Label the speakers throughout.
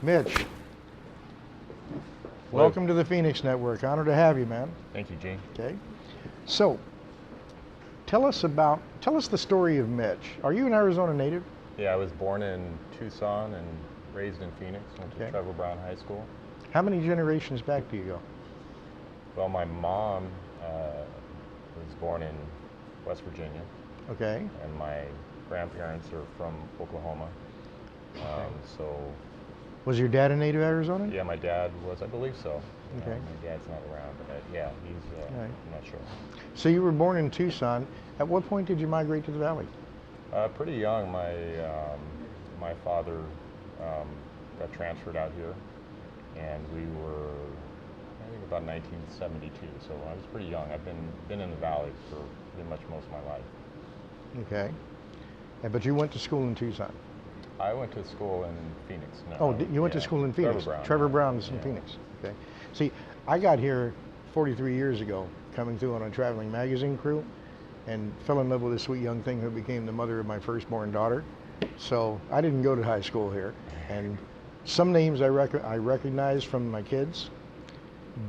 Speaker 1: Mitch, welcome to the Phoenix Network. Honored to have you, man.
Speaker 2: Thank you, Gene.
Speaker 1: Okay. So, tell us the story of Mitch. Are you an Arizona native?
Speaker 2: Yeah, I was born in Tucson and raised in Phoenix. Went to
Speaker 1: Okay.
Speaker 2: Trevor Brown High School.
Speaker 1: How many generations back do you go?
Speaker 2: Well, my mom was born in West Virginia,
Speaker 1: Okay.
Speaker 2: and my grandparents are from Oklahoma. So,
Speaker 1: Was your dad a native Arizona?
Speaker 2: yeah, my dad was, I believe so.
Speaker 1: Okay.
Speaker 2: My dad's not around, but yeah, he's,
Speaker 1: Right.
Speaker 2: I'm not sure.
Speaker 1: So you were born in Tucson. At what point did you migrate to the valley?
Speaker 2: Pretty young. My father got transferred out here, and we were, I think, about 1972. So I was pretty young. I've been in the valley for pretty much most of my life.
Speaker 1: Okay. But you went to school in Tucson.
Speaker 2: I went to school in Phoenix. No,
Speaker 1: Oh, you went to school in Phoenix. Trevor Brown is in
Speaker 2: Yeah.
Speaker 1: Phoenix. Okay. See, I got here 43 years ago, coming through on a traveling magazine crew, and fell in love with a sweet young thing who became the mother of my firstborn daughter. So I didn't go to high school here, and some names I recognize from my kids,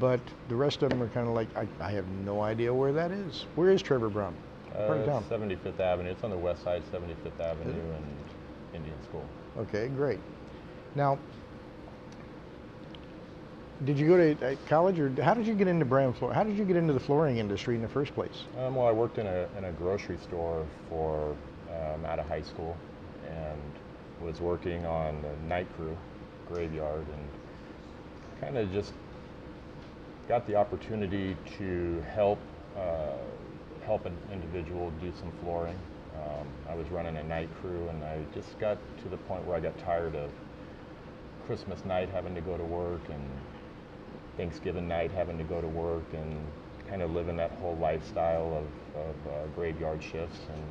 Speaker 1: but the rest of them are kind of like, I have no idea where that is. Where is Trevor Brown? Part of town.
Speaker 2: 75th Avenue. It's on the west side, 75th Avenue and Indian School.
Speaker 1: Okay, great. Now, did you go to college, or how did you get into Bram Flooring? How did you get into the flooring industry in the first place?
Speaker 2: Well, I worked in a grocery store for out of high school, and was working on the night crew, graveyard, and kind of just got the opportunity to help an individual do some flooring. I was running a night crew, and I just got to the point where I got tired of Christmas night having to go to work, and Thanksgiving night having to go to work, and kind of living that whole lifestyle of graveyard shifts. And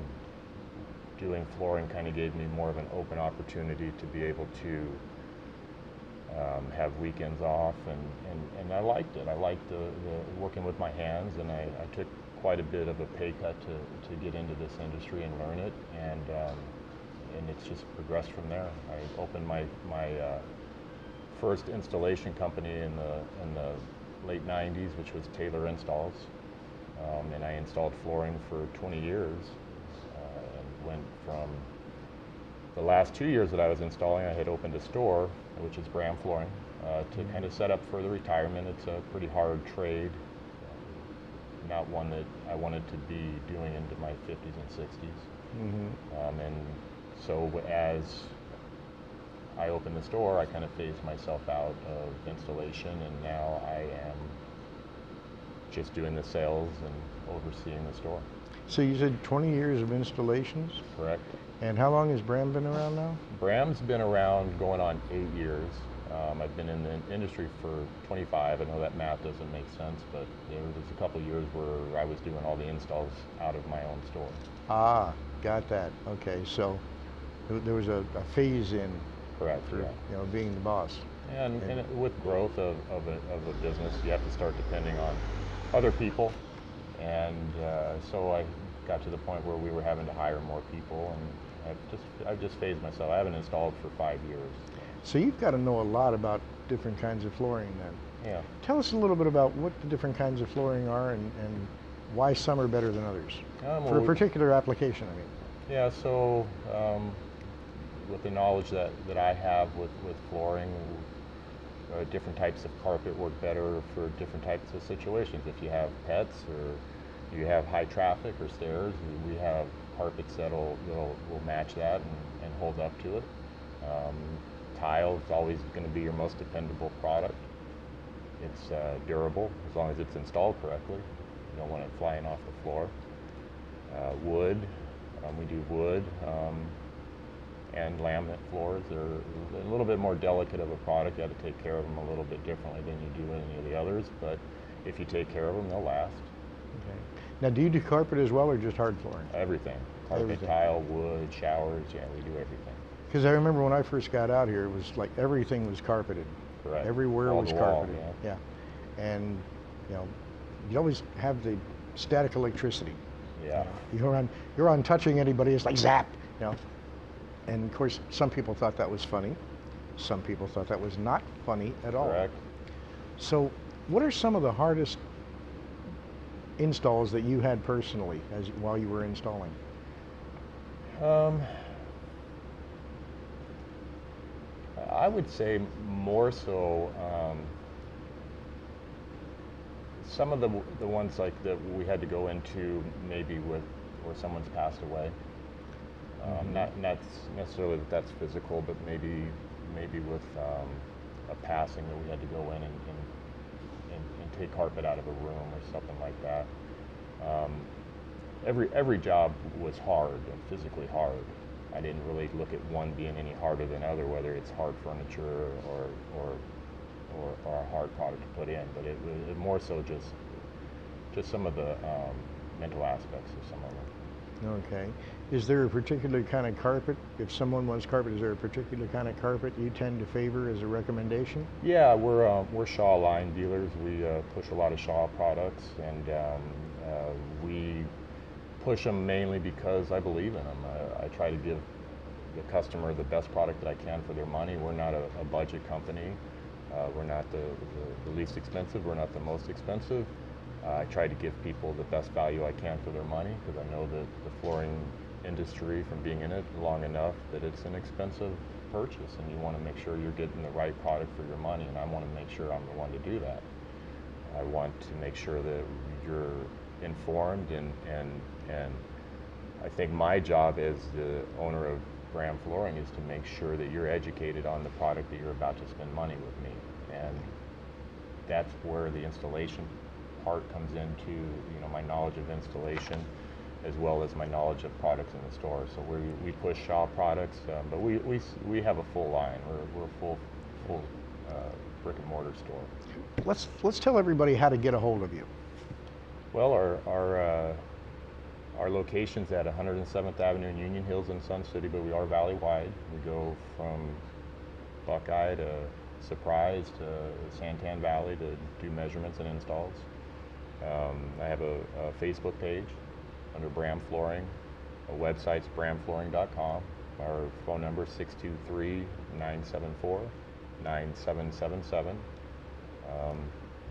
Speaker 2: doing flooring kind of gave me more of an open opportunity to be able to have weekends off, and I liked it. I liked the working with my hands, and I took quite a bit of a pay cut to get into this industry and learn it, and it's just progressed from there. I opened my first installation company in the late 90s, which was Taylor Installs, and I installed flooring for 20 years, and went from the last 2 years that I was installing. I had opened a store, which is Bram Flooring, to kind of set up for the retirement. It's a pretty hard trade, not one that I wanted to be doing into my 50s and 60s.
Speaker 1: Mm-hmm.
Speaker 2: And so as I opened the store, I kind of phased myself out of installation, and now I am just doing the sales and overseeing the store.
Speaker 1: So you said 20 years of installations?
Speaker 2: Correct.
Speaker 1: And how long has Bram been around now?
Speaker 2: Bram's been around going on 8 years. I've been in the industry for 25. I know that math doesn't make sense, but there was a couple years where I was doing all the installs out of my own store.
Speaker 1: Ah, got that. Okay, so there was a phase in.
Speaker 2: Correct.
Speaker 1: For,
Speaker 2: Yeah.
Speaker 1: being the boss.
Speaker 2: And with growth of a business, you have to start depending on other people, and so I got to the point where we were having to hire more people, and I've just phased myself. I haven't installed for 5 years.
Speaker 1: So you've got to know a lot about different kinds of flooring then.
Speaker 2: Yeah.
Speaker 1: Tell us a little bit about what the different kinds of flooring are, and why some are better than others for a particular application, I mean.
Speaker 2: Yeah, so with the knowledge that I have with flooring, different types of carpet work better for different types of situations. If you have pets, or you have high traffic or stairs, we have carpets that'll match that and hold up to it. Tile is always going to be your most dependable product. It's durable as long as it's installed correctly. You don't want it flying off the floor. Wood, we do wood. And laminate floors. They're a little bit more delicate of a product. You have to take care of them a little bit differently than you do any of the others, but if you take care of them, they'll last.
Speaker 1: Okay. Now, do you do carpet as well, or just hard flooring?
Speaker 2: Everything. Carpet, everything. Tile, wood, showers, yeah, we do everything.
Speaker 1: Because I remember when I first got out here, it was like everything was carpeted.
Speaker 2: Correct.
Speaker 1: Everywhere
Speaker 2: Wall
Speaker 1: was
Speaker 2: to
Speaker 1: carpeted.
Speaker 2: wall,
Speaker 1: Yeah. And, you always have the static electricity.
Speaker 2: Yeah.
Speaker 1: You're on touching anybody, it's like zap, And of course, some people thought that was funny. Some people thought that was not funny at all.
Speaker 2: Correct.
Speaker 1: So, what are some of the hardest installs that you had personally while you were installing?
Speaker 2: I would say more so some of the ones like that we had to go into maybe with where someone's passed away. Not necessarily that that's physical, but maybe with a passing that we had to go in and take carpet out of a room or something like that. Every job was hard and physically hard. I didn't really look at one being any harder than other, whether it's hard furniture or a hard product to put in. But it was more so just some of the mental aspects of some of them.
Speaker 1: Okay. Is there a particular kind of carpet? If someone wants carpet, is there a particular kind of carpet you tend to favor as a recommendation?
Speaker 2: Yeah, we're Shaw line dealers. We push a lot of Shaw products, and we push them mainly because I believe in them. I try to give the customer the best product that I can for their money. We're not a budget company. We're not the least expensive. We're not the most expensive. I try to give people the best value I can for their money because I know that the flooring industry, from being in it long enough, that it's an expensive purchase, and you want to make sure you're getting the right product for your money, and I want to make sure I'm the one to do that. I want to make sure that you're informed, and I think my job as the owner of Bram Flooring is to make sure that you're educated on the product that you're about to spend money with me, and that's where the installation part comes into, my knowledge of installation as well as my knowledge of products in the store. So we push Shaw products, but we have a full line. We're a full brick and mortar store.
Speaker 1: Let's tell everybody how to get a hold of you.
Speaker 2: Well, our location's at 107th Avenue in Union Hills in Sun City, but we are valley-wide. We go from Buckeye to Surprise to Santan Valley to do measurements and installs. I have a Facebook page under Bram Flooring. Our website's bramflooring.com. Our phone number is 623-974-9777.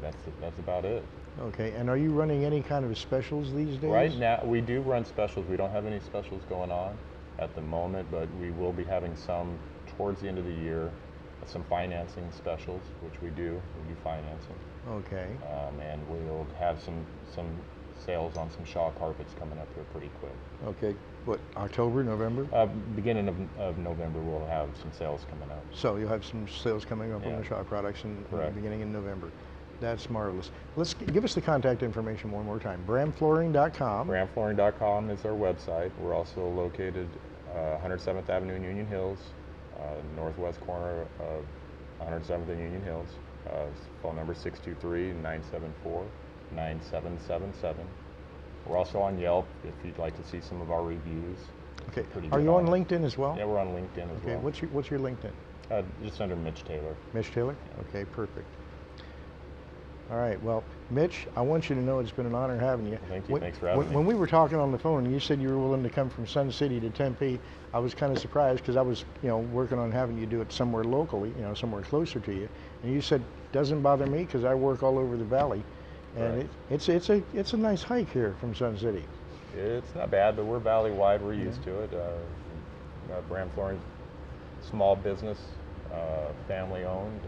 Speaker 2: That's about it.
Speaker 1: Okay, and are you running any kind of specials these days?
Speaker 2: Right now, we do run specials. We don't have any specials going on at the moment, but we will be having some towards the end of the year. Some financing specials, which we do. We do financing.
Speaker 1: Okay.
Speaker 2: And we'll have some sales on some Shaw carpets coming up here pretty quick.
Speaker 1: Okay. What, October, November?
Speaker 2: Beginning of November, we'll have some sales coming up.
Speaker 1: So you'll have some sales coming up on the Shaw products in the beginning in November. That's marvelous. Give us the contact information one more time. Bramflooring.com.
Speaker 2: Bramflooring.com is our website. We're also located 107th Avenue in Union Hills, northwest corner of 107th and Union Hills. Phone number 623-974-9777. We're also on Yelp if you'd like to see some of our reviews.
Speaker 1: Okay. Are you on LinkedIn as well?
Speaker 2: Yeah, we're on LinkedIn as well.
Speaker 1: What's your LinkedIn?
Speaker 2: Just under Mitch Taylor.
Speaker 1: Mitch Taylor? Yeah. Okay, perfect. All right. Well, Mitch, I want you to know it's been an honor having you.
Speaker 2: Thank you. Thanks for having me.
Speaker 1: When we were talking on the phone and you said you were willing to come from Sun City to Tempe, I was kind of surprised because I was, working on having you do it somewhere locally, somewhere closer to you. And you said, doesn't bother me because I work all over the valley. And
Speaker 2: right.
Speaker 1: it's a nice hike here from Sun City.
Speaker 2: It's not bad, but we're valley-wide. We're used to it. Bram Flooring, small business, family-owned,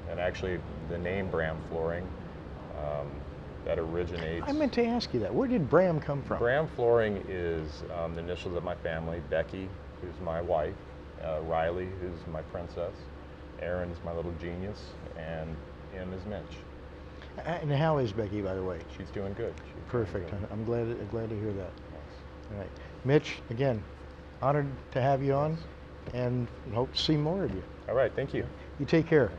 Speaker 2: and actually the name Bram Flooring, that originates.
Speaker 1: I meant to ask you that. Where did Bram come from?
Speaker 2: Bram Flooring is the initials of my family. Becky, who's my wife, Riley, who's my princess, Aaron is my little genius, and M is Mitch.
Speaker 1: And how is Becky, by the way?
Speaker 2: She's doing good.
Speaker 1: Perfect.
Speaker 2: Doing good.
Speaker 1: I'm glad to hear that.
Speaker 2: Yes.
Speaker 1: All right, Mitch. Again, honored to have you on, and hope to see more of you.
Speaker 2: All right. Thank you.
Speaker 1: You take care.